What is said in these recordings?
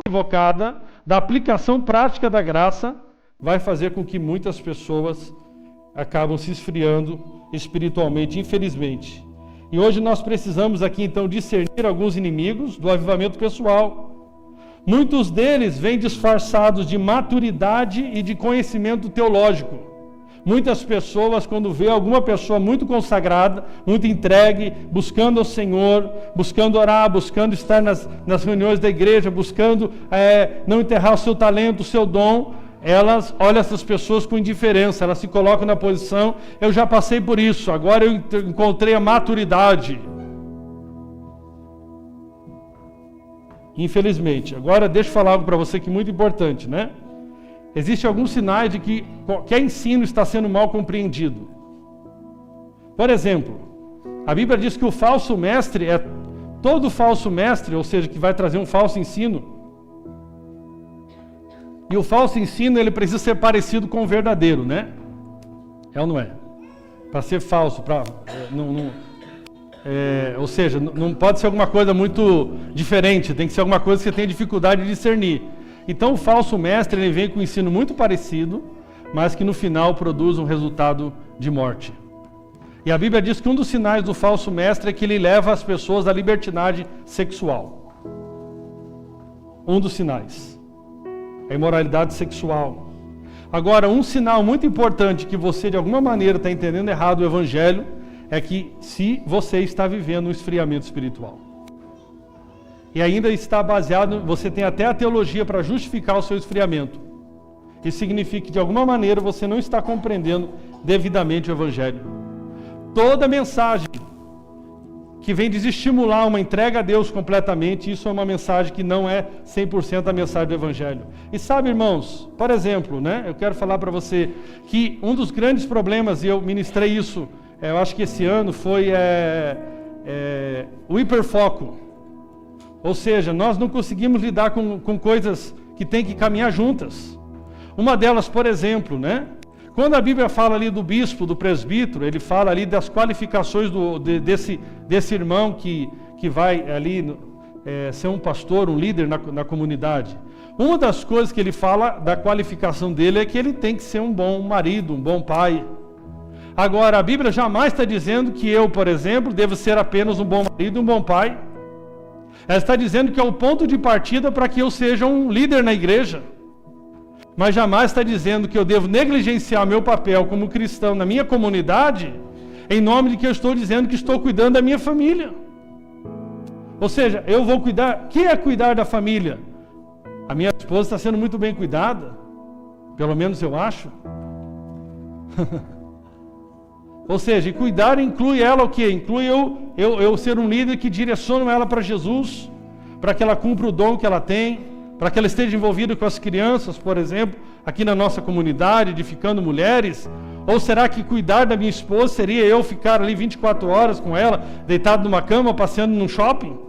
equivocada da aplicação prática da graça vai fazer com que muitas pessoas acabam se esfriando espiritualmente, infelizmente. E hoje nós precisamos aqui então discernir alguns inimigos do avivamento pessoal. Muitos deles vêm disfarçados de maturidade e de conhecimento teológico. Muitas pessoas, quando vê alguma pessoa muito consagrada, muito entregue, buscando ao Senhor, buscando orar, buscando estar nas reuniões da igreja, buscando não enterrar o seu talento, o seu dom, elas olham essas pessoas com indiferença, elas se colocam na posição, eu já passei por isso, agora eu encontrei a maturidade. Infelizmente. Agora deixa eu falar algo para você que é muito importante, né? Existem alguns sinais de que qualquer ensino está sendo mal compreendido. Por exemplo, a Bíblia diz que o falso mestre todo falso mestre, ou seja, que vai trazer um falso ensino. E o falso ensino, ele precisa ser parecido com o verdadeiro, né? É ou não é? Para ser falso, ou seja, não pode ser alguma coisa muito diferente, tem que ser alguma coisa que você tenha dificuldade de discernir. Então o falso mestre, ele vem com um ensino muito parecido, mas que no final produz um resultado de morte. E a Bíblia diz que um dos sinais do falso mestre é que ele leva as pessoas à libertinagem sexual. Um dos sinais. A imoralidade sexual. Agora, um sinal muito importante que você de alguma maneira está entendendo errado o Evangelho é que se você está vivendo um esfriamento espiritual. E ainda está baseado, você tem até a teologia para justificar o seu esfriamento. Isso significa que de alguma maneira você não está compreendendo devidamente o Evangelho. Toda mensagem que vem desestimular uma entrega a Deus completamente, isso é uma mensagem que não é 100% a mensagem do Evangelho. E sabe, irmãos, por exemplo, né, eu quero falar para você que um dos grandes problemas, e eu ministrei isso, eu acho que esse ano, foi o hiperfoco. Ou seja, nós não conseguimos lidar com coisas que têm que caminhar juntas. Uma delas, por exemplo, né? Quando a Bíblia fala ali do bispo, do presbítero, ele fala ali das qualificações desse irmão que vai ali ser um pastor, um líder na comunidade. Uma das coisas que ele fala da qualificação dele é que ele tem que ser um bom marido, um bom pai. Agora, a Bíblia jamais está dizendo que eu, por exemplo, devo ser apenas um bom marido e um bom pai. Ela está dizendo que é o ponto de partida para que eu seja um líder na igreja. Mas jamais está dizendo que eu devo negligenciar meu papel como cristão na minha comunidade, em nome de que eu estou dizendo que estou cuidando da minha família. Ou seja, eu vou cuidar... O que é cuidar da família? A minha esposa está sendo muito bem cuidada. Pelo menos eu acho. Ou seja, cuidar inclui ela o quê? Inclui eu ser um líder que direciona ela para Jesus, para que ela cumpra o dom que ela tem, para que ela esteja envolvida com as crianças, por exemplo, aqui na nossa comunidade, edificando mulheres. Ou será que cuidar da minha esposa seria eu ficar ali 24 horas com ela, deitado numa cama, passeando num shopping?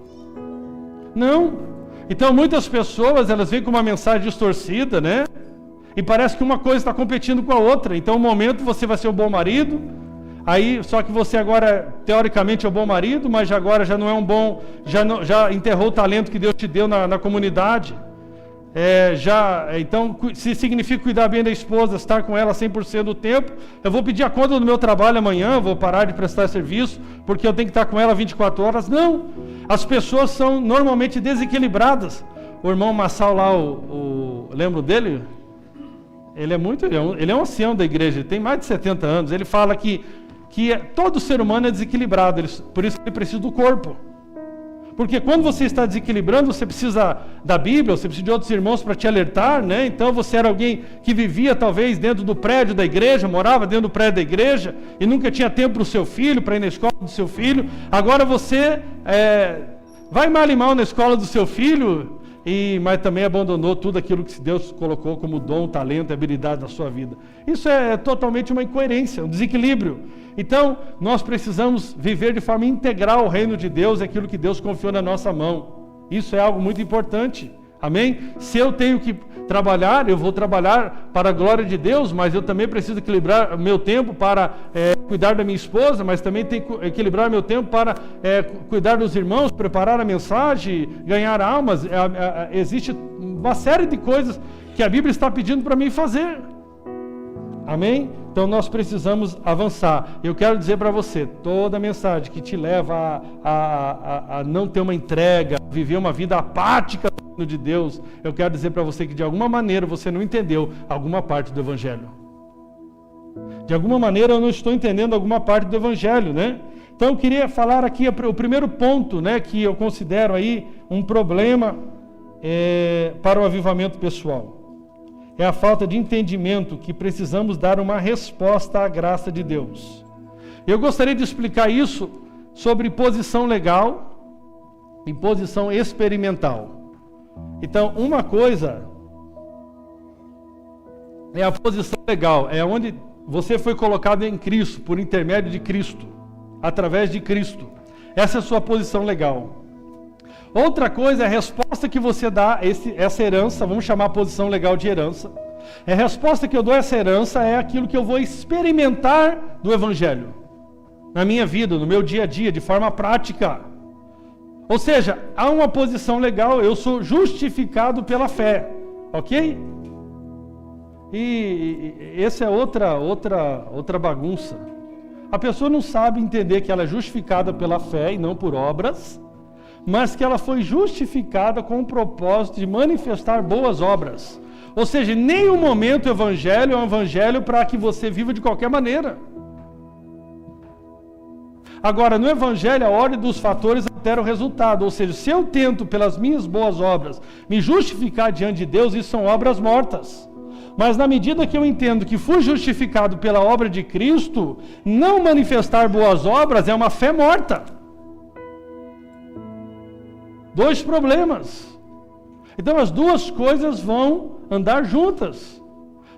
Não. Então muitas pessoas, elas vêm com uma mensagem distorcida, né? E parece que uma coisa está competindo com a outra. Então, um momento você vai ser um bom marido, aí, só que você agora, teoricamente, é um bom marido, mas agora já não é um bom, já enterrou o talento que Deus te deu na comunidade. Então, se significa cuidar bem da esposa, estar com ela 100% do tempo, eu vou pedir a conta do meu trabalho amanhã, vou parar de prestar serviço, porque eu tenho que estar com ela 24 horas. Não, as pessoas são normalmente desequilibradas. O irmão Massal lá, lembro dele? Ele é um ancião da igreja, ele tem mais de 70 anos, ele fala que todo ser humano é desequilibrado, por isso que ele precisa do corpo. Porque quando você está desequilibrando, você precisa da Bíblia, você precisa de outros irmãos para te alertar, né? Então você era alguém que vivia talvez dentro do prédio da igreja, morava dentro do prédio da igreja e nunca tinha tempo para o seu filho, para ir na escola do seu filho. Agora você vai mal e mal na escola do seu filho, mas também abandonou tudo aquilo que Deus colocou como dom, talento e habilidade na sua vida. Isso é totalmente uma incoerência, um desequilíbrio. Então, nós precisamos viver de forma integral o reino de Deus, aquilo que Deus confiou na nossa mão. Isso é algo muito importante. Amém? Se eu tenho que trabalhar, eu vou trabalhar para a glória de Deus, mas eu também preciso equilibrar o meu tempo para cuidar da minha esposa, mas também tenho que equilibrar meu tempo para cuidar dos irmãos, preparar a mensagem, ganhar almas. Existe uma série de coisas que a Bíblia está pedindo para mim fazer. Amém? Então nós precisamos avançar. Eu quero dizer para você, toda mensagem que te leva a não ter uma entrega, viver uma vida apática de Deus, eu quero dizer para você que de alguma maneira você não entendeu alguma parte do Evangelho. De alguma maneira eu não estou entendendo alguma parte do Evangelho, né? Então eu queria falar aqui o primeiro ponto, né, que eu considero aí um problema para o avivamento pessoal. É a falta de entendimento que precisamos dar uma resposta à graça de Deus. Eu gostaria de explicar isso sobre posição legal e posição experimental. Então, uma coisa é a posição legal, é onde você foi colocado em Cristo, por intermédio de Cristo, através de Cristo. Essa é a sua posição legal. Outra coisa é a resposta que você dá a essa herança, vamos chamar a posição legal de herança. A resposta que eu dou a essa herança é aquilo que eu vou experimentar do Evangelho, na minha vida, no meu dia a dia, de forma prática. Ou seja, há uma posição legal, eu sou justificado pela fé, ok? E essa é outra bagunça. A pessoa não sabe entender que ela é justificada pela fé e não por obras, mas que ela foi justificada com o propósito de manifestar boas obras. Ou seja, em nenhum momento o Evangelho é um Evangelho para que você viva de qualquer maneira. Agora, no Evangelho, a ordem dos fatores altera o resultado. Ou seja, se eu tento, pelas minhas boas obras, me justificar diante de Deus, isso são obras mortas. Mas na medida que eu entendo que fui justificado pela obra de Cristo, não manifestar boas obras é uma fé morta. Dois problemas. Então as duas coisas vão andar juntas.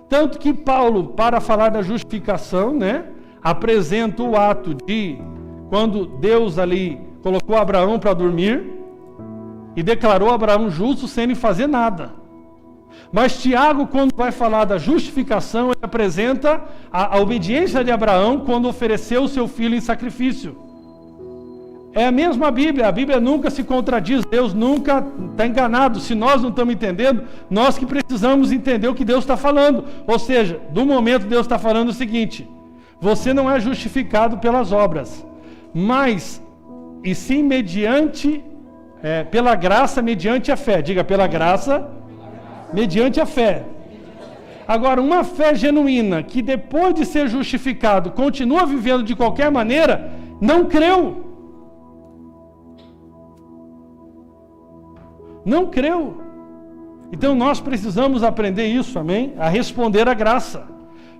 Tanto que Paulo, para falar da justificação, né, apresenta o ato de quando Deus ali colocou Abraão para dormir e declarou Abraão justo sem ele fazer nada. Mas Tiago, quando vai falar da justificação, ele apresenta a obediência de Abraão quando ofereceu o seu filho em sacrifício. É a mesma Bíblia, a Bíblia nunca se contradiz, Deus nunca está enganado. Se nós não estamos entendendo, nós que precisamos entender o que Deus está falando. Ou seja, do momento Deus está falando o seguinte: você não é justificado pelas obras, mas e sim mediante, pela graça, mediante a fé. Diga, pela graça, mediante a fé. Agora, uma fé genuína, que depois de ser justificado, continua vivendo de qualquer maneira, não creu. Não creu. Então nós precisamos aprender isso, amém? A responder à graça.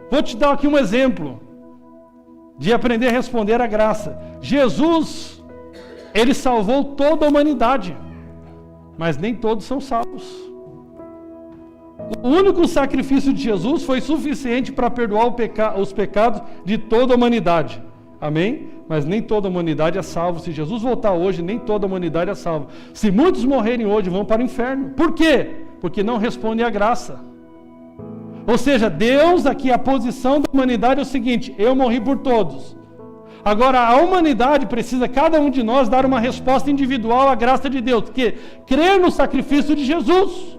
Vou te dar aqui um exemplo de aprender a responder à graça. Jesus, ele salvou toda a humanidade, mas nem todos são salvos. O único sacrifício de Jesus foi suficiente para perdoar os pecados de toda a humanidade. Amém? Mas nem toda a humanidade é salva. Se Jesus voltar hoje, nem toda a humanidade é salva. Se muitos morrerem hoje, vão para o inferno. Por quê? Porque não respondem à graça. Ou seja, Deus, aqui a posição da humanidade é o seguinte: eu morri por todos. Agora a humanidade precisa, cada um de nós, dar uma resposta individual à graça de Deus, que crer no sacrifício de Jesus.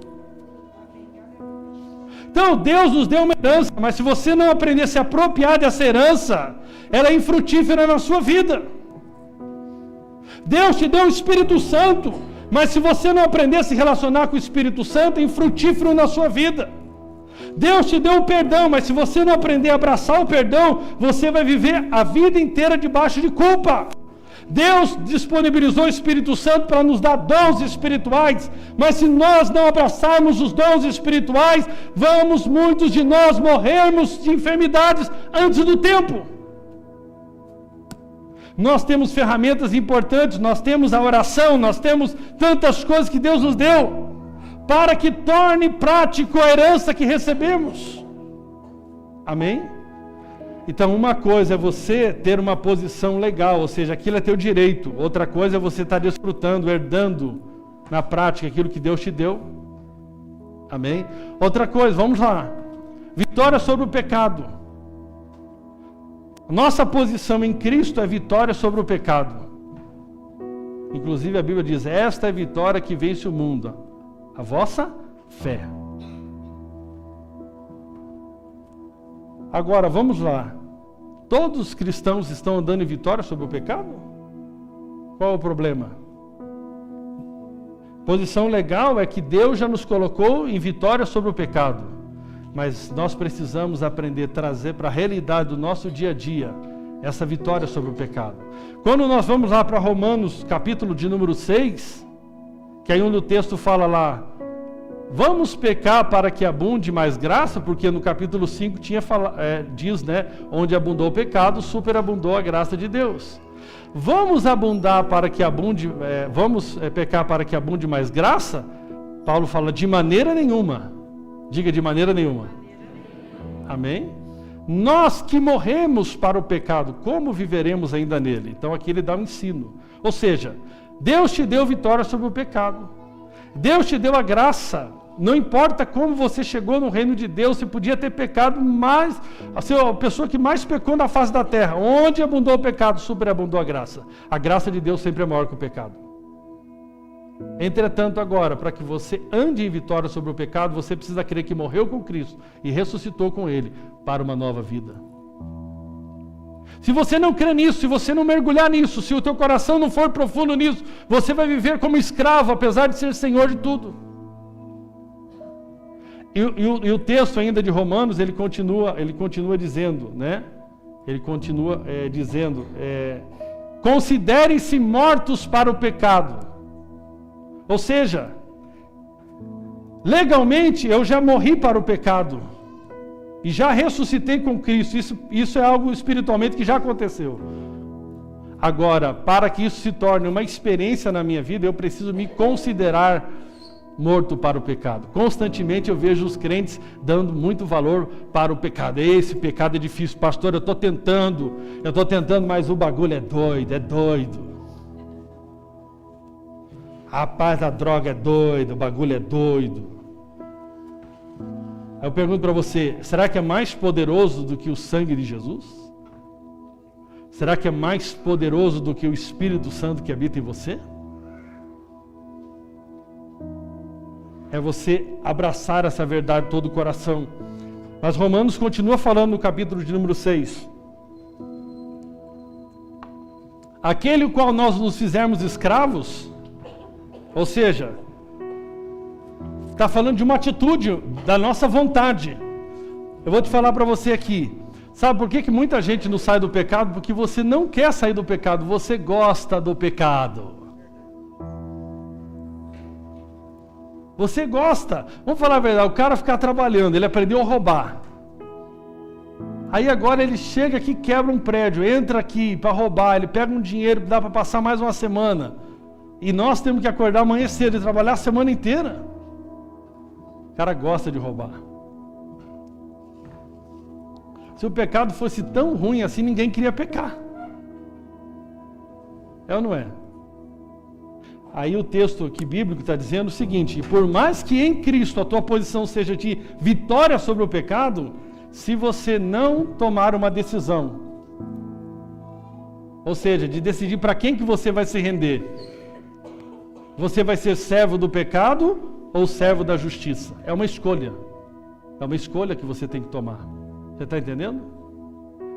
Então Deus nos deu uma herança, mas se você não aprender a se apropriar dessa herança, ela é infrutífera na sua vida. Deus te deu o Espírito Santo, mas se você não aprender a se relacionar com o Espírito Santo, é infrutífero na sua vida. Deus te deu o perdão, mas se você não aprender a abraçar o perdão, você vai viver a vida inteira debaixo de culpa. Deus disponibilizou o Espírito Santo para nos dar dons espirituais, mas se nós não abraçarmos os dons espirituais, vamos muitos de nós morrermos de enfermidades antes do tempo. Nós temos ferramentas importantes, nós temos a oração, nós temos tantas coisas que Deus nos deu, para que torne prático a herança que recebemos. Amém? Então uma coisa é você ter uma posição legal, ou seja, aquilo é teu direito. Outra coisa é você estar desfrutando, herdando na prática aquilo que Deus te deu. Amém? Outra coisa, vamos lá. Vitória sobre o pecado. Nossa posição em Cristo é vitória sobre o pecado. Inclusive a Bíblia diz, esta é a vitória que vence o mundo, a vossa fé. Agora, vamos lá. Todos os cristãos estão andando em vitória sobre o pecado? Qual é o problema? Posição legal é que Deus já nos colocou em vitória sobre o pecado. Mas nós precisamos aprender a trazer para a realidade do nosso dia a dia essa vitória sobre o pecado. Quando nós vamos lá para Romanos, capítulo de número 6, que aí onde o texto fala lá, vamos pecar para que abunde mais graça, porque no capítulo 5 diz, né, onde abundou o pecado, superabundou a graça de Deus. Vamos abundar para que abunde, pecar para que abunde mais graça? Paulo fala, de maneira nenhuma. Diga, de maneira nenhuma. Amém? Nós que morremos para o pecado, como viveremos ainda nele? Então aqui ele dá um ensino. Ou seja, Deus te deu vitória sobre o pecado. Deus te deu a graça. Não importa como você chegou no reino de Deus, você podia ter pecado mais, a pessoa que mais pecou na face da terra. Onde abundou o pecado, superabundou a graça. A graça de Deus sempre é maior que o pecado. Entretanto, agora, para que você ande em vitória sobre o pecado, você precisa crer que morreu com Cristo e ressuscitou com Ele para uma nova vida. Se você não crê nisso, se você não mergulhar nisso, se o teu coração não for profundo nisso, você vai viver como escravo, apesar de ser senhor de tudo. E o texto ainda de Romanos, ele continua dizendo, né? Ele continua dizendo, considerem-se mortos para o pecado. Ou seja, legalmente eu já morri para o pecado e já ressuscitei com Cristo. Isso é algo espiritualmente que já aconteceu. Agora, para que isso se torne uma experiência na minha vida, eu preciso me considerar morto para o pecado. Constantemente eu vejo os crentes dando muito valor para o pecado. Esse pecado é difícil, pastor, eu estou tentando, mas o bagulho é doido. Rapaz, a droga é doida, o bagulho é doido. Aí eu pergunto para você, será que é mais poderoso do que o sangue de Jesus? Será que é mais poderoso do que o Espírito Santo que habita em você? É você abraçar essa verdade de todo o coração. Mas Romanos continua falando no capítulo de número 6. Aquele o qual nós nos fizermos escravos, ou seja, está falando de uma atitude da nossa vontade. Eu vou te falar para você aqui. Sabe por que muita gente não sai do pecado? Porque você não quer sair do pecado, você gosta do pecado. Você gosta. Vamos falar a verdade, o cara ficar trabalhando, ele aprendeu a roubar. Aí agora ele chega aqui, quebra um prédio, entra aqui para roubar, ele pega um dinheiro que dá para passar mais uma semana. E nós temos que acordar amanhã cedo e trabalhar a semana inteira. O cara gosta de roubar. Se o pecado fosse tão ruim assim, ninguém queria pecar. É ou não é? Aí o texto aqui bíblico está dizendo o seguinte: por mais que em Cristo a tua posição seja de vitória sobre o pecado, se você não tomar uma decisão, ou seja, de decidir para quem que você vai se render, você vai ser servo do pecado ou servo da justiça? É uma escolha. É uma escolha que você tem que tomar. Você está entendendo?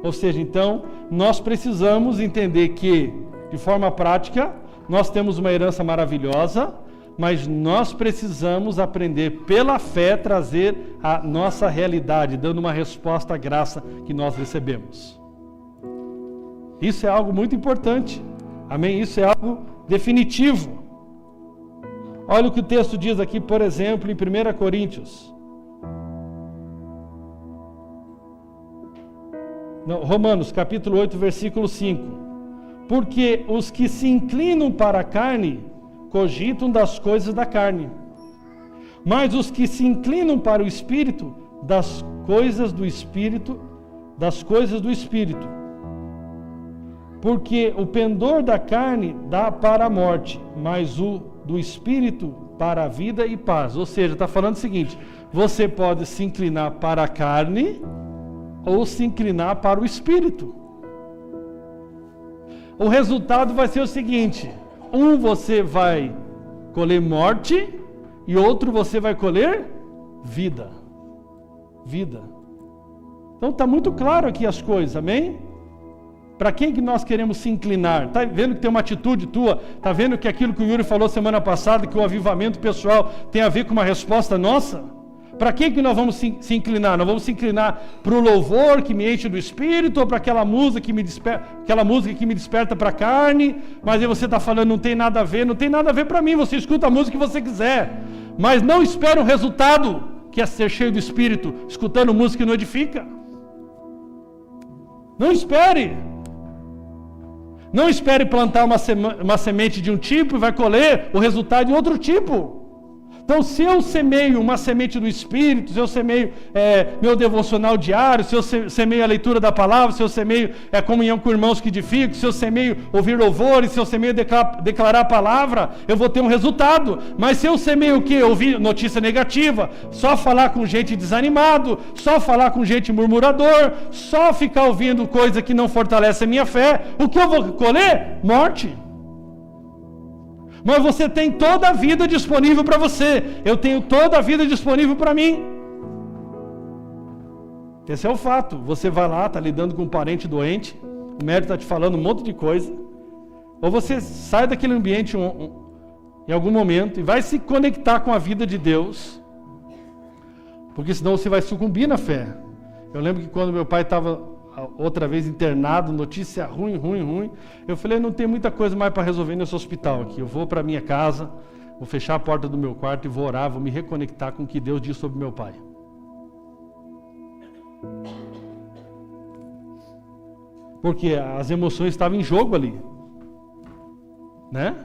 Ou seja, então, nós precisamos entender que, de forma prática, nós temos uma herança maravilhosa, mas nós precisamos aprender pela fé trazer a nossa realidade, dando uma resposta à graça que nós recebemos. Isso é algo muito importante. Amém? Isso é algo definitivo. Olha o que o texto diz aqui, por exemplo, em 1 Coríntios. Não, Romanos, capítulo 8, versículo 5. Porque os que se inclinam para a carne, cogitam das coisas da carne. Mas os que se inclinam para o Espírito, das coisas do Espírito. Porque o pendor da carne dá para a morte, mas o do Espírito para a vida e paz. Ou seja, está falando o seguinte: você pode se inclinar para a carne ou se inclinar para o espírito. O resultado vai ser o seguinte: um você vai colher morte e outro você vai colher vida. Vida. Então está muito claro aqui as coisas, amém? Para quem que nós queremos se inclinar? Está vendo que tem uma atitude tua? Está vendo que aquilo que o Yuri falou semana passada, que o avivamento pessoal tem a ver com uma resposta nossa? Para quem que nós vamos se inclinar? Nós vamos se inclinar para o louvor que me enche do Espírito, ou para aquela música que me desperta para a carne? Mas aí você está falando, não tem nada a ver para mim, você escuta a música que você quiser. Mas não espere um resultado, que é ser cheio do Espírito, escutando música que não edifica. Não espere. Não espere plantar uma semente de um tipo e vai colher o resultado de outro tipo. Então, se eu semeio uma semente do Espírito, se eu semeio meu devocional diário, se eu semeio a leitura da palavra, se eu semeio comunhão com irmãos que edificam, se eu semeio ouvir louvores, se eu semeio declarar a palavra, eu vou ter um resultado. Mas se eu semeio o quê? Ouvir notícia negativa, só falar com gente desanimado, só falar com gente murmurador, só ficar ouvindo coisa que não fortalece a minha fé, o que eu vou colher? Morte. Mas você tem toda a vida disponível para você. Eu tenho toda a vida disponível para mim. Esse é o fato. Você vai lá, está lidando com um parente doente, o médico está te falando um monte de coisa. Ou você sai daquele ambiente em algum momento e vai se conectar com a vida de Deus. Porque senão você vai sucumbir na fé. Eu lembro que quando meu pai estava outra vez internado, notícia ruim. Eu falei, não tem muita coisa mais para resolver nesse hospital aqui. Eu vou para minha casa, vou fechar a porta do meu quarto e vou orar, vou me reconectar com o que Deus diz sobre meu pai. Porque as emoções estavam em jogo ali. Né?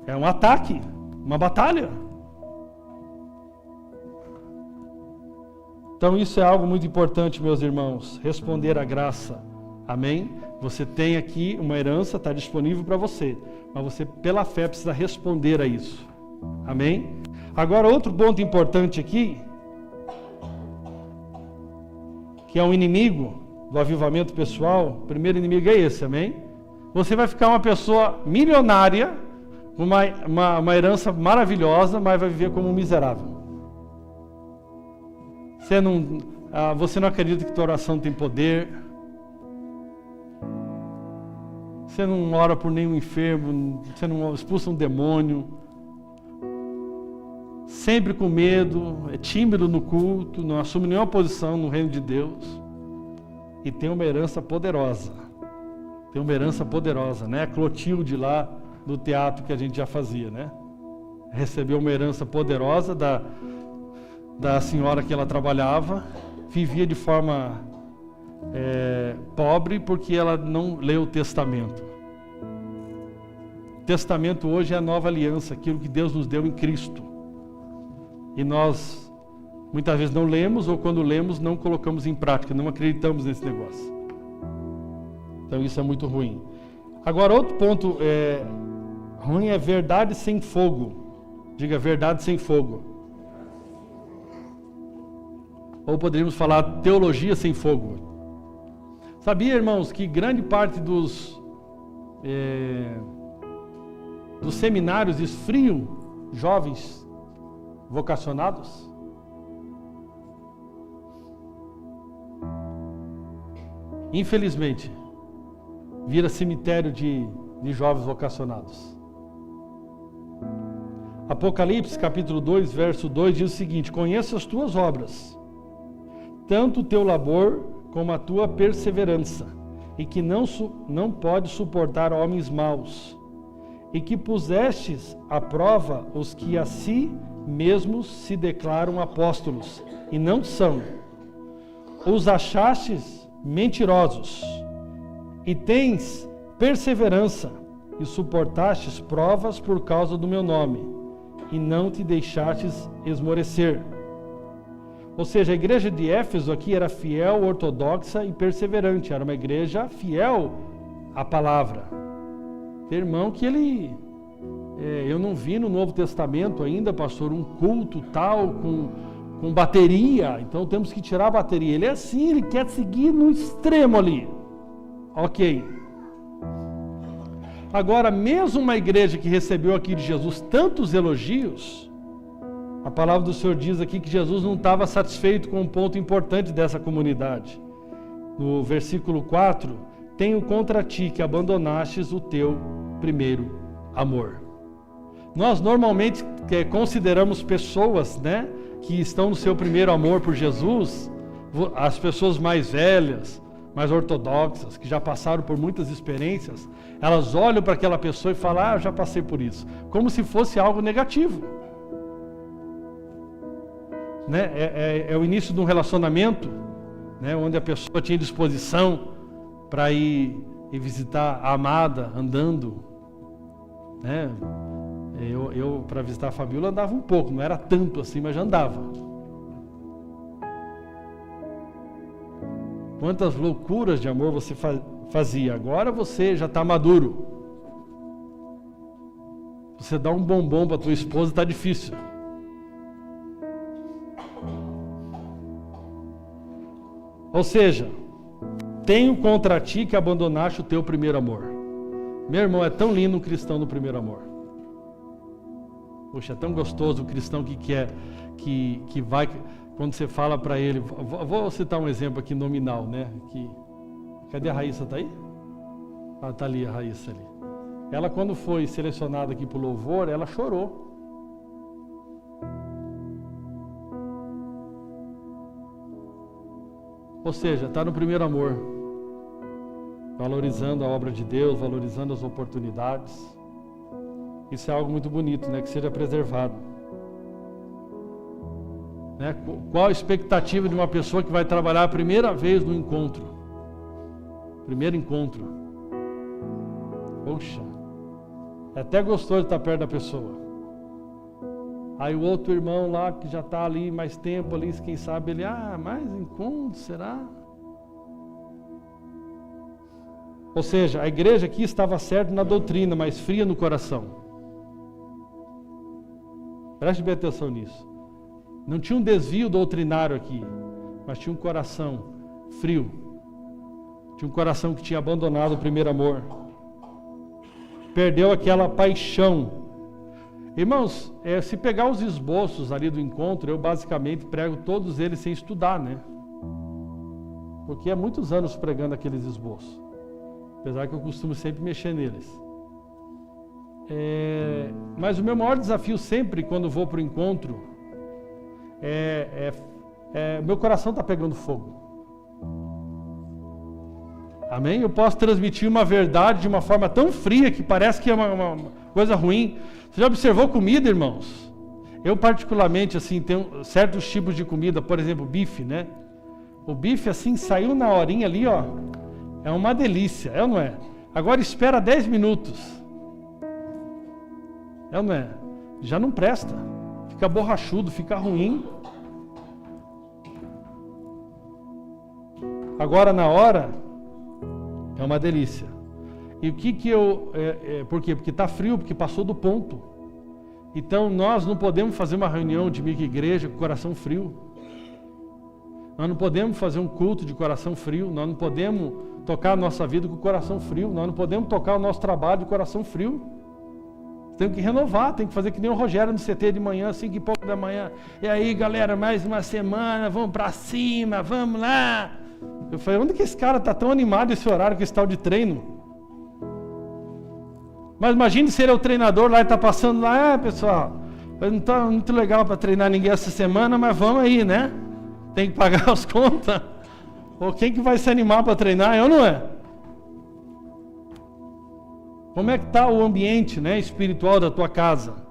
É um ataque, uma batalha. Então isso é algo muito importante, meus irmãos, responder à graça, amém? Você tem aqui uma herança, está disponível para você, mas você pela fé precisa responder a isso, amém? Agora outro ponto importante aqui, que é um inimigo do avivamento pessoal, o primeiro inimigo é esse, amém? Você vai ficar uma pessoa milionária, uma herança maravilhosa, mas vai viver como um miserável. Você não acredita que tua oração tem poder. Você não ora por nenhum enfermo. Você não expulsa um demônio. Sempre com medo. É tímido no culto. Não assume nenhuma posição no reino de Deus. E tem uma herança poderosa. Tem uma herança poderosa, né? A Clotilde lá do teatro que a gente já fazia, né? Recebeu uma herança poderosa da senhora que ela trabalhava, vivia de forma pobre porque ela não leu o testamento. O testamento hoje é a nova aliança, aquilo que Deus nos deu em Cristo. E nós muitas vezes não lemos, ou quando lemos não colocamos em prática, não acreditamos nesse negócio. Então isso é muito ruim. Agora outro ponto ruim é verdade sem fogo. Diga verdade sem fogo. Ou poderíamos falar teologia sem fogo. Sabia, irmãos, que grande parte dos seminários esfriam jovens vocacionados? Infelizmente, vira cemitério de jovens vocacionados. Apocalipse capítulo 2, verso 2 diz o seguinte: conheço as tuas obras, tanto o teu labor como a tua perseverança, e que não pode suportar homens maus, e que pusestes à prova os que a si mesmos se declaram apóstolos, e não são. Os achastes mentirosos, e tens perseverança, e suportastes provas por causa do meu nome, e não te deixastes esmorecer. Ou seja, a igreja de Éfeso aqui era fiel, ortodoxa e perseverante. Era uma igreja fiel à palavra. Tem irmão que ele Eu não vi no Novo Testamento ainda, pastor, um culto tal com bateria, então temos que tirar a bateria. Ele é assim, ele quer seguir no extremo ali. Ok. Agora, mesmo uma igreja que recebeu aqui de Jesus tantos elogios, a palavra do Senhor diz aqui que Jesus não estava satisfeito com um ponto importante dessa comunidade. No versículo 4, tenho contra ti que abandonastes o teu primeiro amor. Nós normalmente consideramos pessoas, né, que estão no seu primeiro amor por Jesus, as pessoas mais velhas, mais ortodoxas, que já passaram por muitas experiências, elas olham para aquela pessoa e falam, eu já passei por isso, como se fosse algo negativo. Né? É o início de um relacionamento, né, onde a pessoa tinha disposição para ir visitar a amada andando, né? Eu para visitar a Fabiola andava um pouco, não era tanto assim, mas já andava. Quantas loucuras de amor você fazia. Agora você já está maduro. Você dá um bombom para tua esposa, está difícil. Ou seja, tenho contra ti que abandonaste o teu primeiro amor. Meu irmão, é tão lindo um cristão do primeiro amor. Poxa, é tão gostoso o cristão que vai, quando você fala para ele, vou citar um exemplo aqui nominal, né? Cadê a Raíssa? Está aí? Ah, está ali a Raíssa ali. Ela, quando foi selecionada aqui para o louvor, ela chorou. Ou seja, está no primeiro amor, valorizando a obra de Deus, valorizando as oportunidades. Isso é algo muito bonito, né? Que seja preservado. Né? Qual a expectativa de uma pessoa que vai trabalhar a primeira vez no encontro? Primeiro encontro. Poxa, é até gostoso de estar perto da pessoa. Aí o outro irmão lá, que já está ali mais tempo ali, quem sabe ele, mais encontro, será? Ou seja, a igreja aqui estava certa na doutrina, mas fria no coração. Preste bem atenção nisso. Não tinha um desvio doutrinário aqui, mas tinha um coração frio. Tinha um coração que tinha abandonado o primeiro amor. Perdeu aquela paixão. Irmãos, se pegar os esboços ali do encontro, eu basicamente prego todos eles sem estudar, né? Porque há muitos anos pregando aqueles esboços. Apesar que eu costumo sempre mexer neles. Mas o meu maior desafio sempre, quando vou para o encontro, meu coração está pegando fogo. Amém? Eu posso transmitir uma verdade de uma forma tão fria que parece que é uma coisa ruim. Você já observou comida, irmãos? Eu particularmente, assim, tenho certos tipos de comida, por exemplo, bife, né? O bife, assim, saiu na horinha ali, ó. É uma delícia, é ou não é? Agora espera 10 minutos. É ou não é? Já não presta. Fica borrachudo, fica ruim. Agora na hora, é uma delícia. E o que por quê? Porque está frio, porque passou do ponto. Então nós não podemos fazer uma reunião de micro-igreja com coração frio. Nós não podemos fazer um culto de coração frio. Nós não podemos tocar a nossa vida com coração frio. Nós não podemos tocar o nosso trabalho de coração frio. Tem que renovar, tem que fazer que nem o Rogério no CT de manhã, 5 e pouco da manhã. E aí, galera, mais uma semana, vamos pra cima, vamos lá. Eu falei, onde que esse cara tá tão animado esse horário com esse tal de treino? Mas imagine se ele é o treinador lá e tá passando lá, pessoal, não tá muito legal para treinar ninguém essa semana, mas vamos aí, né? Tem que pagar as contas. Ou quem que vai se animar para treinar, eu ou não é? Como é que está o ambiente, né, espiritual da tua casa?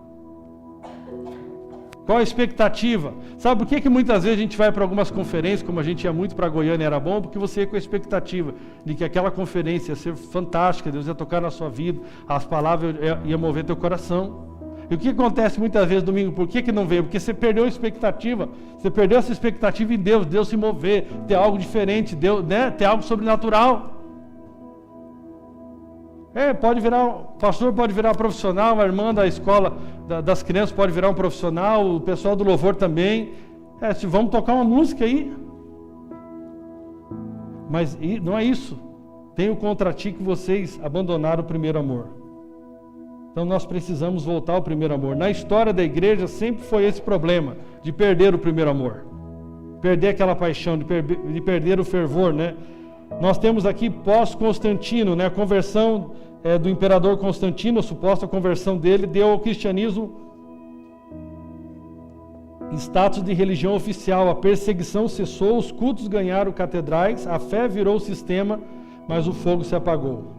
Qual a expectativa? Sabe por que muitas vezes a gente vai para algumas conferências, como a gente ia muito para Goiânia, era bom? Porque você ia com a expectativa de que aquela conferência ia ser fantástica, Deus ia tocar na sua vida, as palavras iam mover teu coração. E o que acontece muitas vezes domingo? Por que não veio? Porque você perdeu a expectativa. Você perdeu essa expectativa em Deus, Deus se mover, ter algo diferente, Deus, né, ter algo sobrenatural. Pode virar, o pastor pode virar profissional, a irmã da escola das crianças pode virar um profissional, o pessoal do louvor também. Vamos tocar uma música aí. Mas não é isso. Tenho contra ti que vocês abandonaram o primeiro amor. Então nós precisamos voltar ao primeiro amor. Na história da igreja sempre foi esse problema, de perder o primeiro amor. Perder aquela paixão, de perder o fervor, né? Nós temos aqui pós-Constantino, né? A conversão do imperador Constantino, a suposta conversão dele, deu ao cristianismo status de religião oficial. A perseguição cessou, os cultos ganharam catedrais, a fé virou sistema, mas o fogo se apagou.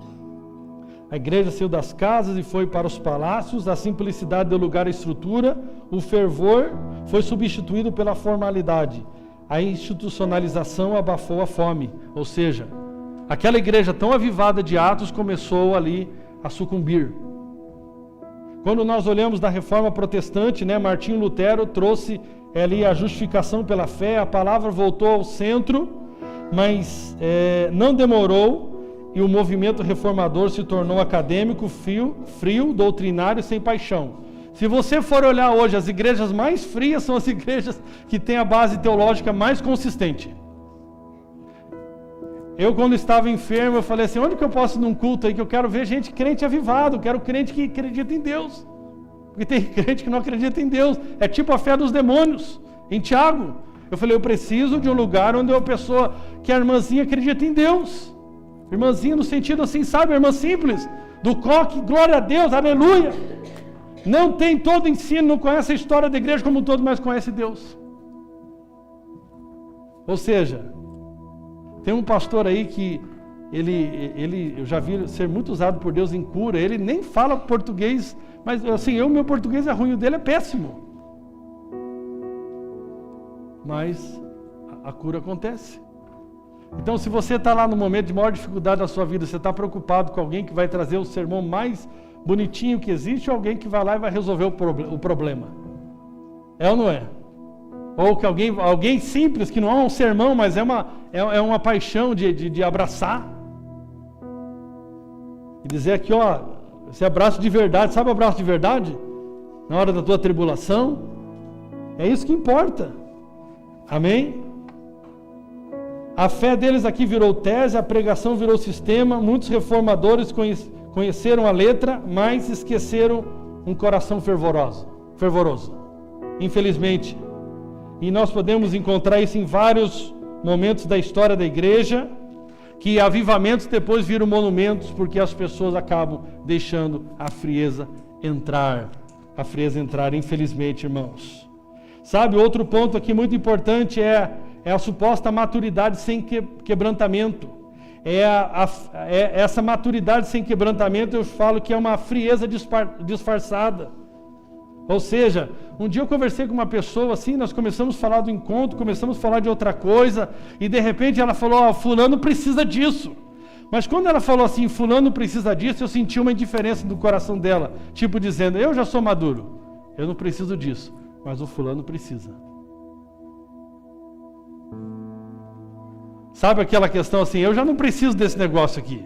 A igreja saiu das casas e foi para os palácios, a simplicidade deu lugar à estrutura, o fervor foi substituído pela formalidade. A institucionalização abafou a fome, ou seja, aquela igreja tão avivada de Atos começou ali a sucumbir. Quando nós olhamos na Reforma Protestante, né, Martinho Lutero trouxe ali a justificação pela fé, a palavra voltou ao centro, mas não demorou e o movimento reformador se tornou acadêmico, frio, doutrinário, sem paixão. Se você for olhar hoje, as igrejas mais frias são as igrejas que têm a base teológica mais consistente. Eu, quando estava enfermo, eu falei assim, onde que eu posso ir num culto aí que eu quero ver gente crente avivado, eu quero crente que acredita em Deus. Porque tem crente que não acredita em Deus. É tipo a fé dos demônios, em Tiago. Eu falei, eu preciso de um lugar onde uma pessoa, que a irmãzinha acredita em Deus. Irmãzinha no sentido assim, sabe, irmã simples, do coque, glória a Deus, aleluia. Não tem todo ensino, não conhece a história da igreja como um todo, mas conhece Deus. Ou seja, tem um pastor aí que eu já vi ser muito usado por Deus em cura, ele nem fala português, mas assim, meu português é ruim, o dele é péssimo. Mas a cura acontece. Então, se você está lá no momento de maior dificuldade da sua vida, você está preocupado com alguém que vai trazer o sermão mais bonitinho que existe, ou alguém que vai lá e vai resolver o problema? É ou não é? Ou que alguém simples, que não é um sermão, mas é uma paixão de abraçar. E dizer aqui, ó, esse abraço de verdade, sabe o abraço de verdade? Na hora da tua tribulação. É isso que importa. Amém? A fé deles aqui virou tese, a pregação virou sistema, muitos reformadores conheceram a letra, mas esqueceram um coração fervoroso. Infelizmente. E nós podemos encontrar isso em vários momentos da história da igreja, que avivamentos depois viram monumentos, porque as pessoas acabam deixando a frieza entrar. Infelizmente, irmãos. Sabe, outro ponto aqui muito importante é a suposta maturidade sem quebrantamento. Essa maturidade sem quebrantamento, eu falo que é uma frieza disfarçada. Ou seja, um dia eu conversei com uma pessoa assim, nós começamos a falar do encontro, começamos a falar de outra coisa, e de repente ela falou, fulano precisa disso. Mas quando ela falou assim, fulano precisa disso, eu senti uma indiferença do coração dela, tipo dizendo, eu já sou maduro, eu não preciso disso, mas o fulano precisa. Sabe aquela questão assim, eu já não preciso desse negócio aqui,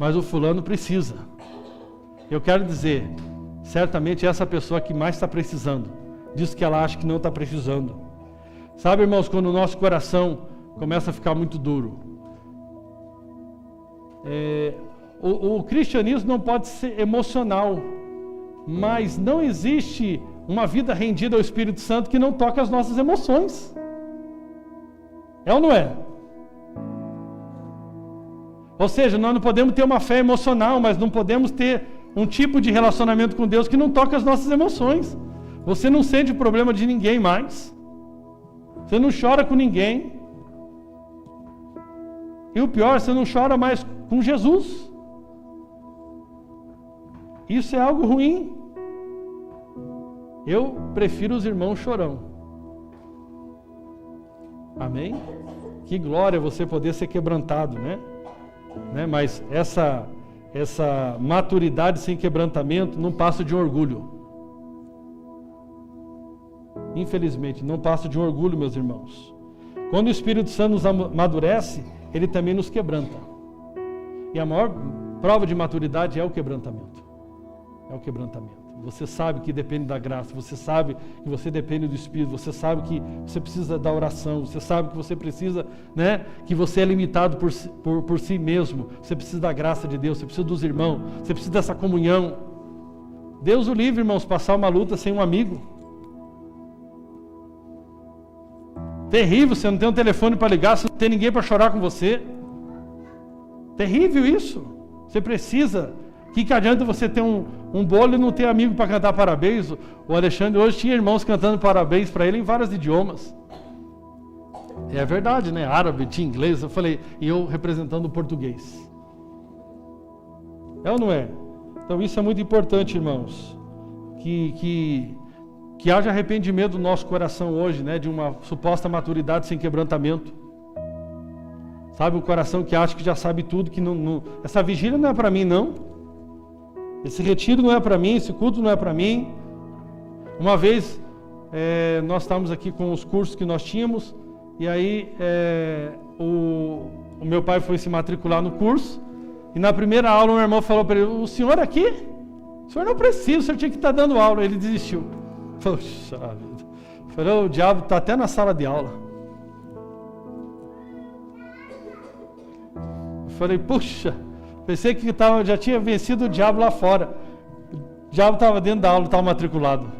mas o fulano precisa. Eu quero dizer, certamente essa pessoa que mais está precisando, diz que ela acha que não está precisando. Sabe, irmãos, quando o nosso coração começa a ficar muito duro, o cristianismo não pode ser emocional, mas não existe uma vida rendida ao Espírito Santo que não toque as nossas emoções. É ou não é? Ou seja, nós não podemos ter uma fé emocional, mas não podemos ter um tipo de relacionamento com Deus que não toca as nossas emoções. Você não sente o problema de ninguém mais. Você não chora com ninguém. E o pior, você não chora mais com Jesus. Isso é algo ruim. Eu prefiro os irmãos chorão. Amém? Que glória você poder ser quebrantado, né? Mas essa maturidade sem quebrantamento não passa de um orgulho. Infelizmente, não passa de um orgulho, meus irmãos. Quando o Espírito Santo nos amadurece, ele também nos quebranta. E a maior Prova de maturidade é o quebrantamento. É o quebrantamento. Você sabe que depende da graça, você sabe que você depende do Espírito, você sabe que você precisa da oração, você sabe que você precisa, né, que você é limitado por si mesmo, você precisa da graça de Deus, você precisa dos irmãos, você precisa dessa comunhão. Deus o livre, irmãos, passar uma luta sem um amigo. Terrível, você não tem um telefone para ligar, você não tem ninguém para chorar com você. Terrível isso. Você precisa. Que adianta você ter um bolo e não ter amigo para cantar parabéns? O Alexandre hoje tinha irmãos cantando parabéns para ele em vários idiomas. É verdade, né? Árabe, tinha inglês, eu falei, e eu representando o português. É ou não é? Então isso é muito importante, irmãos. Que haja arrependimento do nosso coração hoje, né? De uma suposta maturidade sem quebrantamento. Sabe, o coração que acha que já sabe tudo, que não... Essa vigília não é para mim, não. Esse retiro não é para mim, esse culto não é para mim. Uma vez, nós estávamos aqui com os cursos que nós tínhamos, e aí o meu pai foi se matricular no curso, e na primeira aula um irmão falou para ele, o senhor aqui? O senhor não precisa, o senhor tinha que estar dando aula. Ele desistiu. Poxa vida. Falei, o diabo está até na sala de aula. Eu falei, puxa, pensei que já tinha vencido o diabo lá fora. O diabo estava dentro da aula, estava matriculado.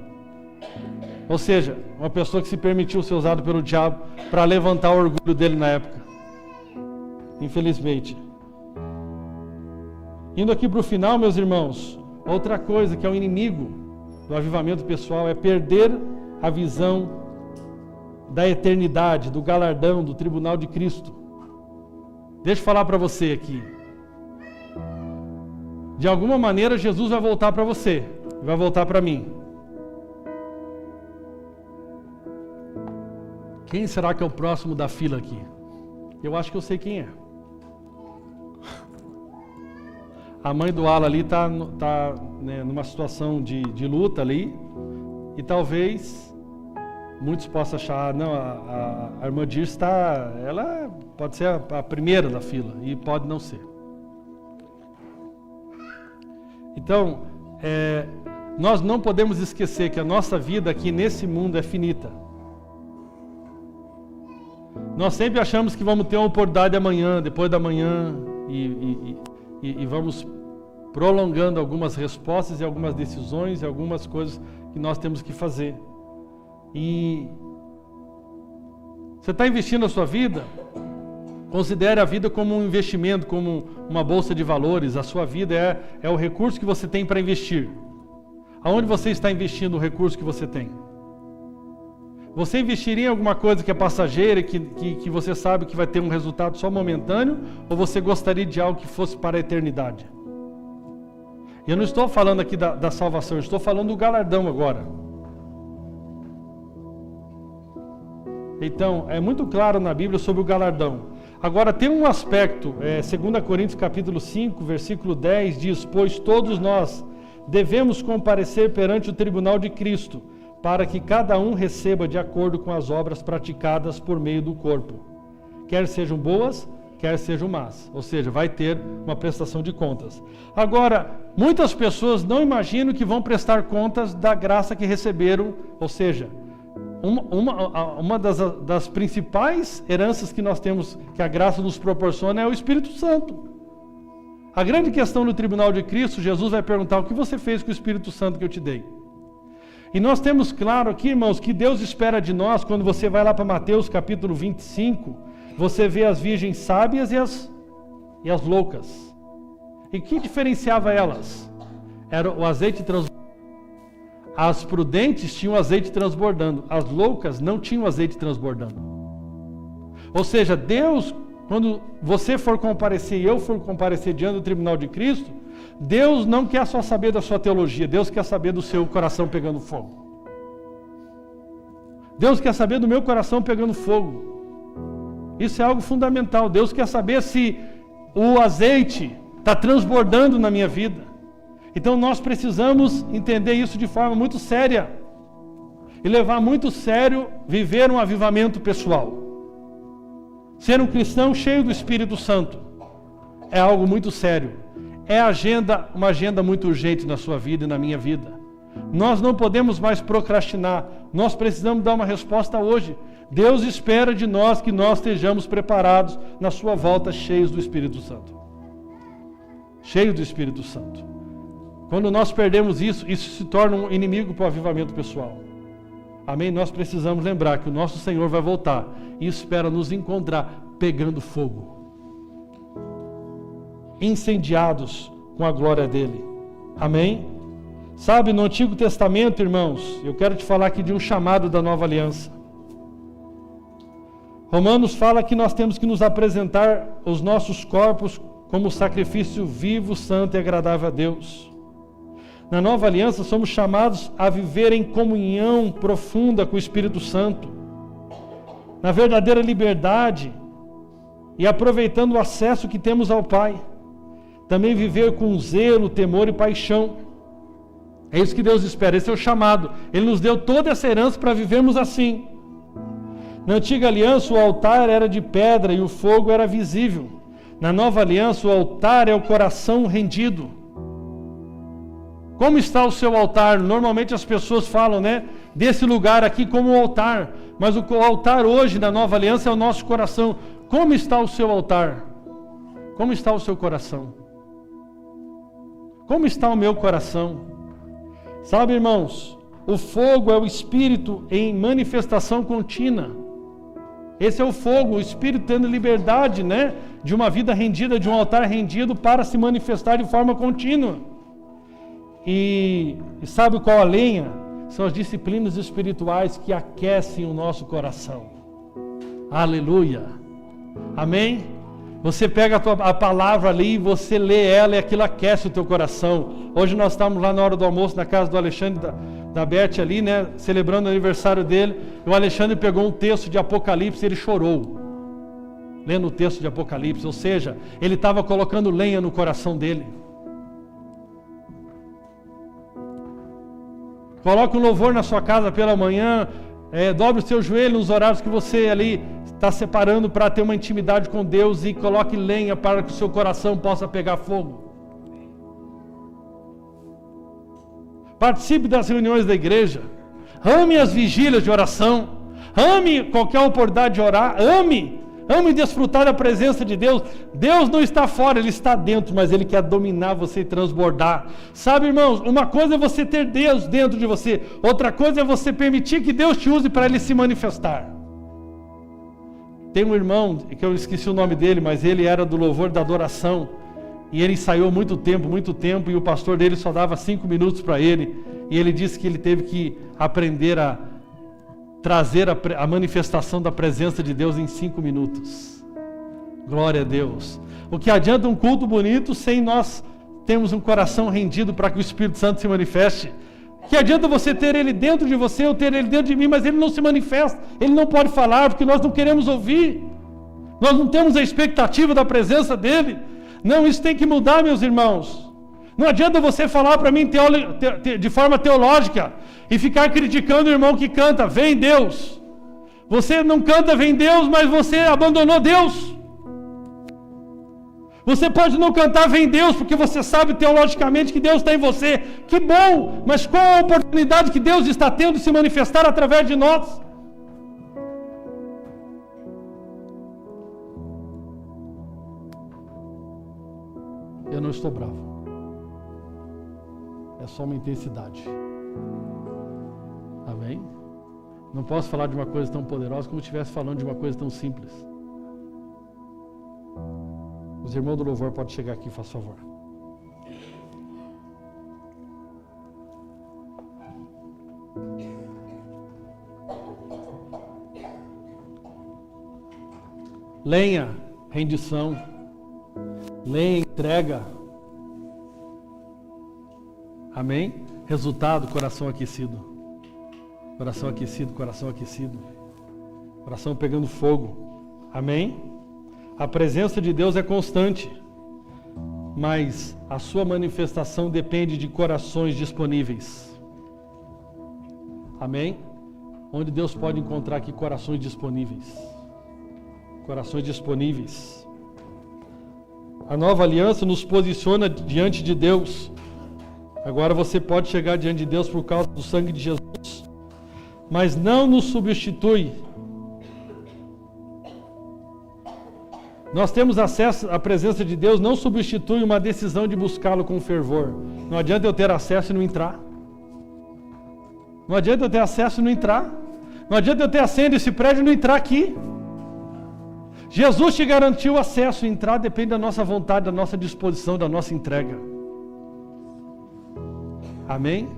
Ou seja, uma pessoa que se permitiu ser usada pelo diabo para levantar o orgulho dele na época. Infelizmente. Indo aqui para o final, meus irmãos, outra coisa que é o inimigo do avivamento pessoal é perder a visão da eternidade, do galardão, do tribunal de Cristo. Deixa eu falar para você aqui. De alguma maneira Jesus vai voltar para você, vai voltar para mim. Quem será que é o próximo da fila aqui? Eu acho que eu sei quem é. A mãe do Ala ali está né, numa situação de luta ali, e talvez muitos possam achar, não, a irmã Dirce ela pode ser a primeira da fila, e pode não ser. Então, nós não podemos esquecer que a nossa vida aqui nesse mundo é finita. Nós sempre achamos que vamos ter uma oportunidade amanhã, depois da manhã, e vamos prolongando algumas respostas e algumas decisões e algumas coisas que nós temos que fazer. E você está investindo a sua vida? Considere a vida como um investimento, como uma bolsa de valores. A sua vida é o recurso que você tem para investir. Aonde você está investindo o recurso que você tem? Você investiria em alguma coisa que é passageira e que você sabe que vai ter um resultado só momentâneo? Ou você gostaria de algo que fosse para a eternidade? Eu não estou falando aqui da salvação, eu estou falando do galardão agora. Então, é muito claro na Bíblia sobre o galardão. Agora, tem um aspecto, 2 Coríntios capítulo 5, versículo 10, diz, pois todos nós devemos comparecer perante o tribunal de Cristo, para que cada um receba de acordo com as obras praticadas por meio do corpo. Quer sejam boas, quer sejam más. Ou seja, vai ter uma prestação de contas. Agora, muitas pessoas não imaginam que vão prestar contas da graça que receberam. Ou seja, uma das principais heranças que nós temos, que a graça nos proporciona, é o Espírito Santo. A grande questão no tribunal de Cristo, Jesus vai perguntar, o que você fez com o Espírito Santo que eu te dei? E nós temos claro aqui, irmãos, que Deus espera de nós, quando você vai lá para Mateus capítulo 25, você vê as virgens sábias e as loucas. E o que diferenciava elas? Era o azeite transbordando. As prudentes tinham azeite transbordando, as loucas não tinham azeite transbordando. Ou seja, Deus, quando você for comparecer e eu for comparecer diante do tribunal de Cristo, Deus não quer só saber da sua teologia, Deus quer saber do seu coração pegando fogo. Deus quer saber do meu coração pegando fogo. Isso é algo fundamental. Deus quer saber se o azeite está transbordando na minha vida. Então nós precisamos entender isso de forma muito séria e levar muito sério viver um avivamento pessoal. Ser um cristão cheio do Espírito Santo é algo muito sério. é uma agenda muito urgente na sua vida e na minha vida. Nós não podemos mais procrastinar. Nós precisamos dar uma resposta hoje. Deus espera de nós que nós estejamos preparados na sua volta, cheios do Espírito Santo. Cheio do Espírito Santo. Quando nós perdemos isso, isso se torna um inimigo para o avivamento pessoal. Amém? Nós precisamos lembrar que o nosso Senhor vai voltar e espera nos encontrar pegando fogo, incendiados com a glória dele. Amém? Sabe, no Antigo Testamento, irmãos, eu quero te falar aqui de um chamado da Nova Aliança. Romanos fala que nós temos que nos apresentar os nossos corpos como sacrifício vivo, santo e agradável a Deus. Na Nova Aliança somos chamados a viver em comunhão profunda com o Espírito Santo, na verdadeira liberdade e aproveitando o acesso que temos ao Pai. Também viver com zelo, temor e paixão. É isso que Deus espera, esse é o chamado. Ele nos deu toda essa herança para vivermos assim. Na Antiga Aliança o altar era de pedra e o fogo era visível. Na Nova Aliança o altar é o coração rendido. Como está o seu altar? Normalmente as pessoas falam, desse lugar aqui como um altar. Mas o altar hoje na Nova Aliança é o nosso coração. Como está o seu altar? Como está o seu coração? Como está o meu coração? Sabe, irmãos, o fogo é o Espírito em manifestação contínua. Esse é o fogo, o Espírito tendo liberdade, de uma vida rendida, de um altar rendido para se manifestar de forma contínua. E sabe qual a lenha? São as disciplinas espirituais que aquecem o nosso coração. Aleluia! Amém? Você pega a palavra ali, você lê ela e aquilo aquece o teu coração. Hoje nós estamos lá na hora do almoço na casa do Alexandre da Beth ali, celebrando o aniversário dele. E o Alexandre pegou um texto de Apocalipse e ele chorou, lendo o texto de Apocalipse. Ou seja, ele estava colocando lenha no coração dele. Coloque um louvor na sua casa pela manhã, dobre o seu joelho nos horários que você ali está separando para ter uma intimidade com Deus e coloque lenha para que o seu coração possa pegar fogo. Participe das reuniões da igreja, ame as vigílias de oração, ame qualquer oportunidade de orar, ame desfrutar da presença de Deus. Deus não está fora, Ele está dentro, mas Ele quer dominar você e transbordar. Sabe, irmãos, uma coisa é você ter Deus dentro de você, outra coisa é você permitir que Deus te use para Ele se manifestar. Tem um irmão, que eu esqueci o nome dele, mas ele era do louvor da adoração, e ele ensaiou muito tempo, e o pastor dele só dava 5 minutos para ele, e ele disse que ele teve que aprender a trazer a manifestação da presença de Deus em 5 minutos. Glória a Deus. O que adianta um culto bonito sem nós termos um coração rendido para que o Espírito Santo se manifeste? Que adianta você ter Ele dentro de você, eu ter Ele dentro de mim, mas Ele não se manifesta, Ele não pode falar, porque nós não queremos ouvir, nós não temos a expectativa da presença dEle. Não, isso tem que mudar, meus irmãos. Não adianta você falar para mim de forma teológica e ficar criticando o irmão que canta, vem Deus. Você não canta vem Deus, mas você abandonou Deus. Você pode não cantar vem Deus, porque você sabe teologicamente que Deus está em você. Que bom, mas qual a oportunidade que Deus está tendo de se manifestar através de nós? Eu não estou bravo. É só uma intensidade. Amém? Não posso falar de uma coisa tão poderosa como se estivesse falando de uma coisa tão simples. Os irmãos do louvor podem chegar aqui, faz favor. Lenha, rendição. Lenha, entrega. Amém? Resultado, coração aquecido. Coração aquecido, coração aquecido. Coração pegando fogo. Amém? A presença de Deus é constante, mas a sua manifestação depende de corações disponíveis. Amém? Onde Deus pode encontrar aqui corações disponíveis. Corações disponíveis. A nova aliança nos posiciona diante de Deus. Agora você pode chegar diante de Deus por causa do sangue de Jesus, mas não nos substitui. Nós temos acesso à presença de Deus, não substitui uma decisão de buscá-lo com fervor. Não adianta eu ter acesso e não entrar. Não adianta eu ter acesso e não entrar. Não adianta eu ter a senha desse prédio e não entrar aqui. Jesus te garantiu acesso, e entrar depende da nossa vontade, da nossa disposição, da nossa entrega. Amém?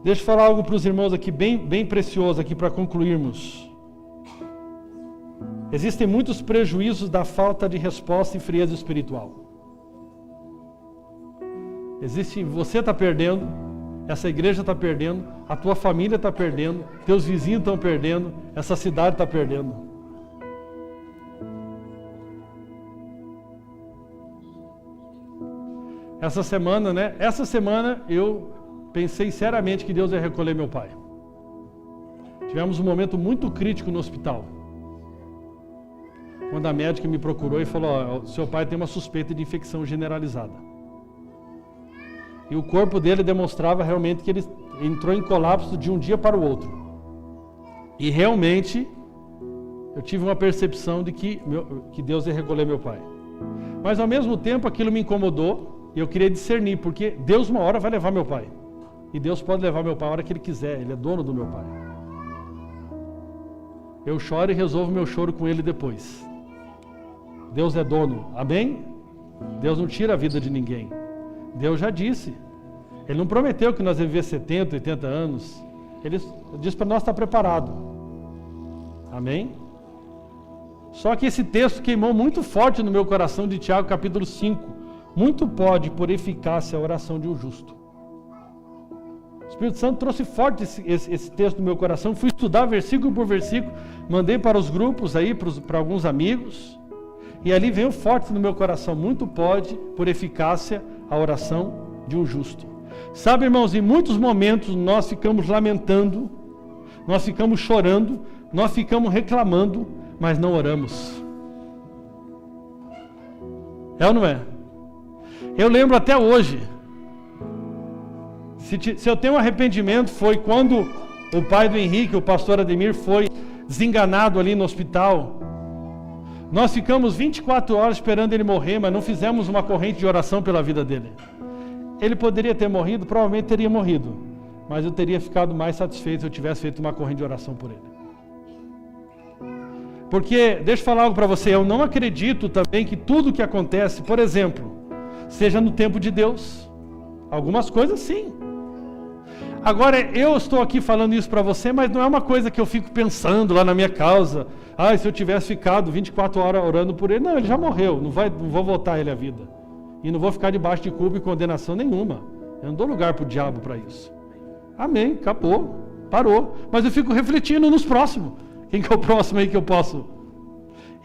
Deixa eu falar algo para os irmãos aqui, bem precioso aqui para concluirmos. Existem muitos prejuízos da falta de resposta e frieza espiritual. Você está perdendo, essa igreja está perdendo, a tua família está perdendo, teus vizinhos estão perdendo, essa cidade está perdendo. Essa semana eu pensei seriamente que Deus ia recolher meu pai. Tivemos um momento muito crítico no hospital. Quando a médica me procurou e falou, seu pai tem uma suspeita de infecção generalizada. E o corpo dele demonstrava realmente que ele entrou em colapso de um dia para o outro. E realmente, eu tive uma percepção de que Deus ia recolher meu pai. Mas ao mesmo tempo aquilo me incomodou e eu queria discernir, porque Deus uma hora vai levar meu pai. E Deus pode levar meu pai a hora que Ele quiser, Ele é dono do meu pai. Eu choro e resolvo meu choro com Ele depois. Deus é dono, amém? Deus não tira a vida de ninguém. Deus já disse. Ele não prometeu que nós ia viver 70, 80 anos. Ele disse para nós estar preparado. Amém? Só que esse texto queimou muito forte no meu coração de Tiago, capítulo 5. Muito pode, por eficácia, a oração de um justo. O Espírito Santo trouxe forte esse texto no meu coração. Fui estudar versículo por versículo. Mandei para os grupos aí, para alguns amigos. E ali veio forte no meu coração. Muito pode, por eficácia, a oração de um justo. Sabe, irmãos, em muitos momentos nós ficamos lamentando, nós ficamos chorando, nós ficamos reclamando, mas não oramos. É ou não é? Eu lembro até hoje, se eu tenho um arrependimento, foi quando o pai do Henrique, o pastor Ademir, foi desenganado ali no hospital. Nós ficamos 24 horas esperando ele morrer, mas não fizemos uma corrente de oração pela vida dele. Ele poderia ter morrido, provavelmente teria morrido, mas eu teria ficado mais satisfeito se eu tivesse feito uma corrente de oração por ele. Porque, deixa eu falar algo para você, eu não acredito também que tudo que acontece, por exemplo, seja no tempo de Deus. Algumas coisas sim. Agora, eu estou aqui falando isso para você, mas não é uma coisa que eu fico pensando lá na minha causa. Se eu tivesse ficado 24 horas orando por ele. Não, ele já morreu, não vou voltar ele à vida. E não vou ficar debaixo de culpa e condenação nenhuma. Eu não dou lugar para o diabo para isso. Amém, acabou, parou. Mas eu fico refletindo nos próximos. Quem que é o próximo aí que eu posso?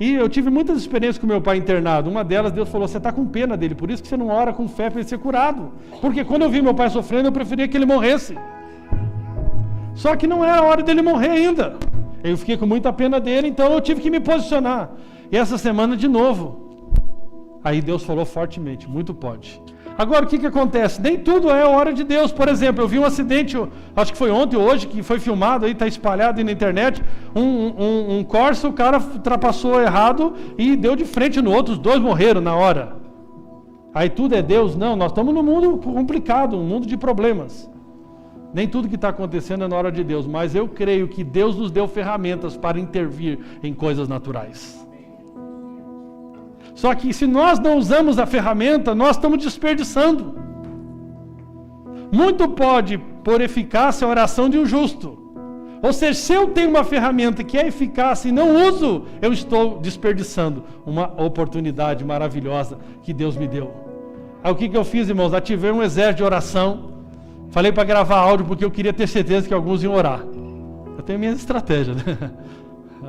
E eu tive muitas experiências com meu pai internado. Uma delas, Deus falou, você está com pena dele, por isso que você não ora com fé para ele ser curado. Porque quando eu vi meu pai sofrendo, eu preferia que ele morresse. Só que não era a hora dele morrer ainda. Eu fiquei com muita pena dele, então eu tive que me posicionar. E essa semana de novo. Aí Deus falou fortemente, muito pode. Agora, o que acontece? Nem tudo é a hora de Deus. Por exemplo, eu vi um acidente, acho que foi ontem ou hoje, que foi filmado, aí está espalhado aí na internet, um Corsa, o cara ultrapassou errado e deu de frente no outro, os dois morreram na hora. Aí tudo é Deus? Não, nós estamos num mundo complicado, um mundo de problemas. Nem tudo que está acontecendo é na hora de Deus, mas eu creio que Deus nos deu ferramentas para intervir em coisas naturais. Só que se nós não usamos a ferramenta, nós estamos desperdiçando. Muito pode, por eficácia, a oração de um justo. Ou seja, se eu tenho uma ferramenta que é eficaz e não uso, eu estou desperdiçando uma oportunidade maravilhosa que Deus me deu. Aí o que eu fiz, irmãos? Ativei um exército de oração. Falei para gravar áudio porque eu queria ter certeza que alguns iam orar. Eu tenho minhas estratégias, né?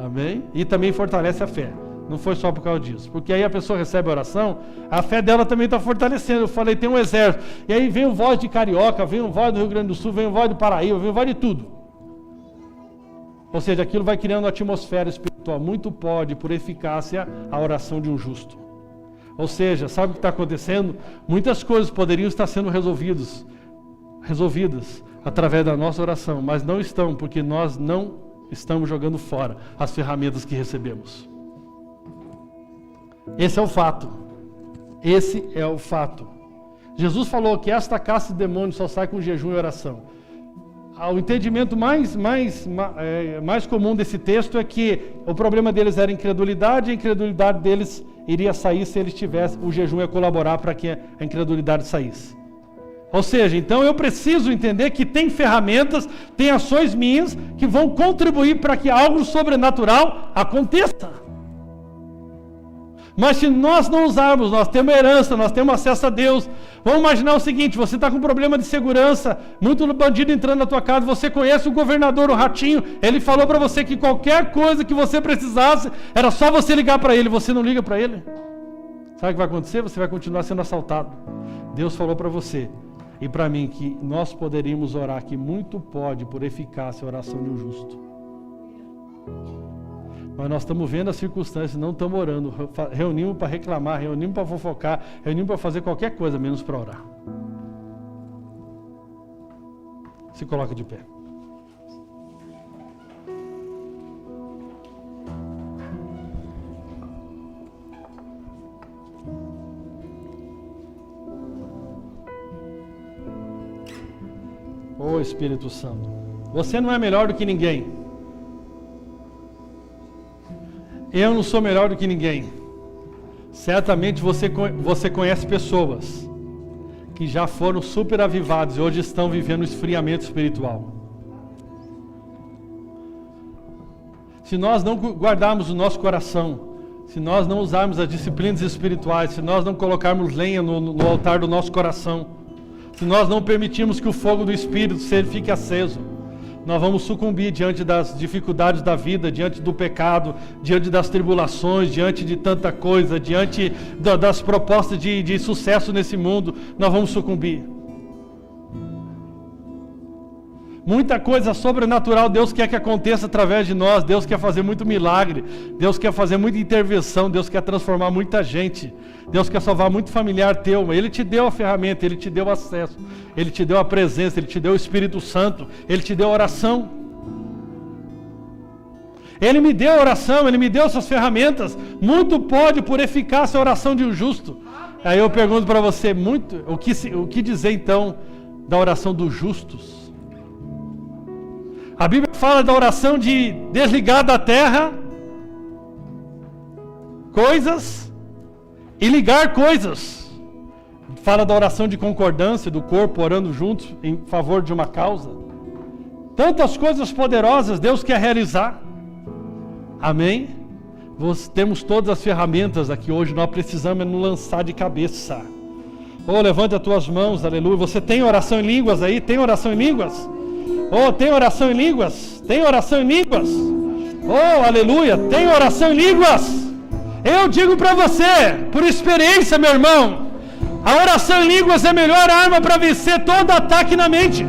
Amém? E também fortalece a fé. Não foi só por causa disso. Porque aí a pessoa recebe a oração, a fé dela também está fortalecendo. Eu falei, tem um exército. E aí vem voz de Carioca, vem voz do Rio Grande do Sul, vem voz do Paraíba, vem voz de tudo. Ou seja, aquilo vai criando uma atmosfera espiritual. Muito pode, por eficácia, a oração de um justo. Ou seja, sabe o que está acontecendo? Muitas coisas poderiam estar sendo resolvidas através da nossa oração, mas não estão, porque nós não estamos jogando fora as ferramentas que recebemos. Esse é o fato. Esse é o fato. Jesus falou que esta caça de demônios só sai com jejum e oração. O entendimento mais comum desse texto é que o problema deles era a incredulidade, e a incredulidade deles iria sair se eles tivessem, o jejum ia colaborar para que a incredulidade saísse. Ou seja, então eu preciso entender que tem ferramentas, tem ações minhas que vão contribuir para que algo sobrenatural aconteça. Mas se nós não usarmos, nós temos herança, nós temos acesso a Deus. Vamos imaginar o seguinte, você está com um problema de segurança, muito bandido entrando na tua casa, você conhece o governador, o Ratinho, ele falou para você que qualquer coisa que você precisasse, era só você ligar para ele, você não liga para ele? Sabe o que vai acontecer? Você vai continuar sendo assaltado. Deus falou para você e para mim que nós poderíamos orar, que muito pode por eficácia a oração de um justo. Mas nós estamos vendo as circunstâncias, não estamos orando, reunimos para reclamar, reunimos para fofocar, reunimos para fazer qualquer coisa, menos para orar. Se coloca de pé. Ô Espírito Santo, você não é melhor do que ninguém. Eu não sou melhor do que ninguém. Certamente você conhece pessoas que já foram super avivados e hoje estão vivendo um esfriamento espiritual. Se nós não guardarmos o nosso coração, se nós não usarmos as disciplinas espirituais, se nós não colocarmos lenha no altar do nosso coração, se nós não permitirmos que o fogo do Espírito fique aceso, nós vamos sucumbir diante das dificuldades da vida, diante do pecado, diante das tribulações, diante de tanta coisa, diante das propostas de sucesso nesse mundo, nós vamos sucumbir. Muita coisa sobrenatural Deus quer que aconteça através de nós, Deus quer fazer muito milagre, Deus quer fazer muita intervenção, Deus quer transformar muita gente, Deus quer salvar muito familiar teu, Ele te deu a ferramenta, Ele te deu acesso, Ele te deu a presença, Ele te deu o Espírito Santo, Ele te deu a oração. Ele me deu a oração, Ele me deu essas ferramentas, muito pode por eficácia a oração de um justo. Aí eu pergunto para você, o que dizer então da oração dos justos? A Bíblia fala da oração de desligar da terra coisas e ligar coisas. Fala da oração de concordância, do corpo orando juntos em favor de uma causa. Tantas coisas poderosas Deus quer realizar. Amém? Temos todas as ferramentas aqui hoje, nós precisamos nos lançar de cabeça. Levante as tuas mãos, aleluia. Você tem oração em línguas aí? Tem oração em línguas? Tem oração em línguas? Tem oração em línguas? Aleluia, tem oração em línguas? Eu digo para você, por experiência, meu irmão, a oração em línguas é a melhor arma para vencer todo ataque na mente.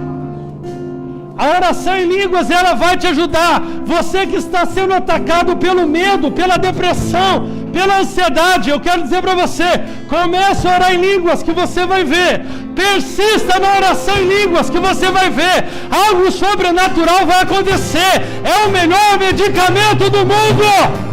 A oração em línguas, ela vai te ajudar. Você que está sendo atacado pelo medo, pela depressão, pela ansiedade, eu quero dizer para você, comece a orar em línguas que você vai ver. Persista na oração em línguas que você vai ver. Algo sobrenatural vai acontecer. É o melhor medicamento do mundo.